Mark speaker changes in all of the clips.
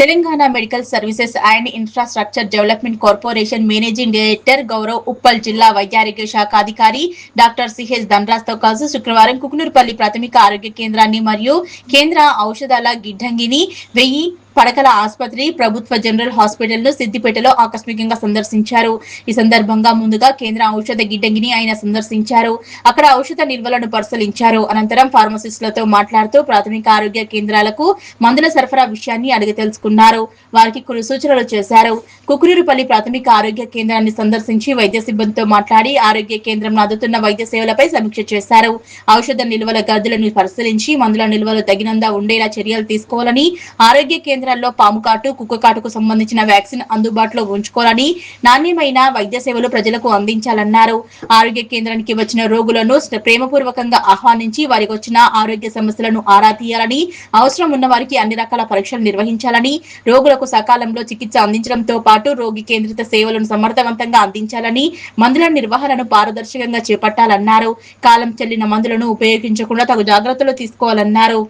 Speaker 1: Telangana medical services and infrastructure development corporation managing director Gaurav Uppal జిల్లా వైద్యారోగ్య శాఖ అధికారి డాక్టర్ సిహెచ్ ధనరాజ్ తో కలిసి శుక్రవారం కుకునూరుపల్లి ప్రాథమిక ఆరోగ్య కేంద్రాన్ని మరియు కేంద్ర ఔషధాల గిడ్డంగిని 1000 పడకల ఆసుపత్రి ప్రభుత్వ జనరల్ హాస్పిటల్ ను సిద్దిపేటలో ఆకస్మికంగా సందర్శించారు. ఈ సందర్భంగా ముందుగా కేంద్ర ఔషధ గిడ్డంగిని ఆయన సందర్శించారు. అక్కడ ఔషధ నిల్వలను పరిశీలించారు. అనంతరం ఫార్మసిస్టులతో మాట్లాడుతూ ప్రాథమిక ఆరోగ్య కేంద్రాలకు మందుల సరఫరా విషయాన్ని అడిగి తెలుసుకున్నారు. వారికి కొన్ని సూచనలు చేశారు. కుకునూరుపల్లి ప్రాథమిక ఆరోగ్య కేంద్రాన్ని సందర్శించి వైద్య సిబ్బందితో మాట్లాడి ఆరోగ్య కేంద్రంలో అందుతున్న వైద్య సేవలపై సమీక్ష చేశారు. ఔషధ నిల్వల గదులను పరిశీలించి మందుల నిల్వలు తగినంత ఉండేలా చర్యలు తీసుకోవాలని, ఆరోగ్య కేంద్రాల్లో పాము కాటు, కుక్క కాటుకు సంబంధించిన వ్యాక్సిన్ అందుబాటులో ఉంచుకోవాలని, నాణ్యమైన వైద్య సేవలు ప్రజలకు అందించాలన్నారు. ఆరోగ్య కేంద్రానికి వచ్చిన రోగులను ప్రేమపూర్వకంగా ఆహ్వానించి వారికి వచ్చిన ఆరోగ్య సమస్యలను ఆరా తీయాలని, అవసరం ఉన్న వారికి అన్ని రకాల పరీక్షలు నిర్వహించాలని, రోగులకు సకాలంలో చికిత్స అందించడంతో పాటు రోగి కేంద్రిత సేవలను సమర్థవంతంగా అందించాలని, మందుల నిర్వహణను పారదర్శకంగా చేపట్టాలన్నారు. కాలం చెల్లిన మందులను ఉపయోగించకుండా తగు జాగ్రత్తలు తీసుకోవాలన్నారు.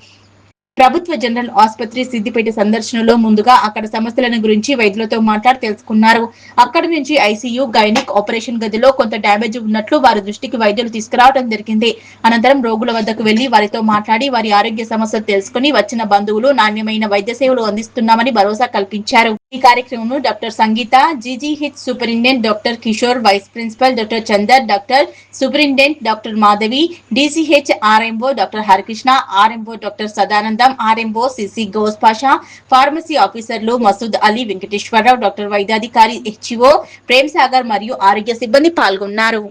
Speaker 1: ప్రభుత్వ జనరల్ ఆసుపత్రి సిద్దిపేట సందర్శనలో ముందుగా అక్కడ సమస్యలను గురించి వైద్యులతో మాట్లాడి తెలుసుకున్నారు. అక్కడి నుంచి ఐసీయూ, గైనిక్ ఆపరేషన్ గదిలో కొంత డ్యామేజ్ ఉన్నట్లు వారి దృష్టికి వైద్యులు తీసుకురావడం జరిగింది. అనంతరం రోగుల వద్దకు వెళ్లి వారితో మాట్లాడి వారి ఆరోగ్య సమస్యలు తెలుసుకుని వచ్చిన బంధువులు నాణ్యమైన వైద్య సేవలు అందిస్తున్నామని భరోసా కల్పించారు. ఈ కార్యక్రమంలో doctor Sangeetha, GGH superintendent doctor Kishore, vice principal doctor Chander, doctor superintendent doctor Madhavi, DCH RMO doctor Harikrishna, RMO doctor Sadanandam, RMO CC Ghouse Pasha, pharmacy ఆఫీసర్లు మసూద్ అలీ, వెంకటేశ్వరరావు, డాక్టర్ వైద్యాధికారి హెచ్ఓ ప్రేమ్ సాగర్ మరియు ఆరోగ్య సిబ్బంది పాల్గొన్నారు.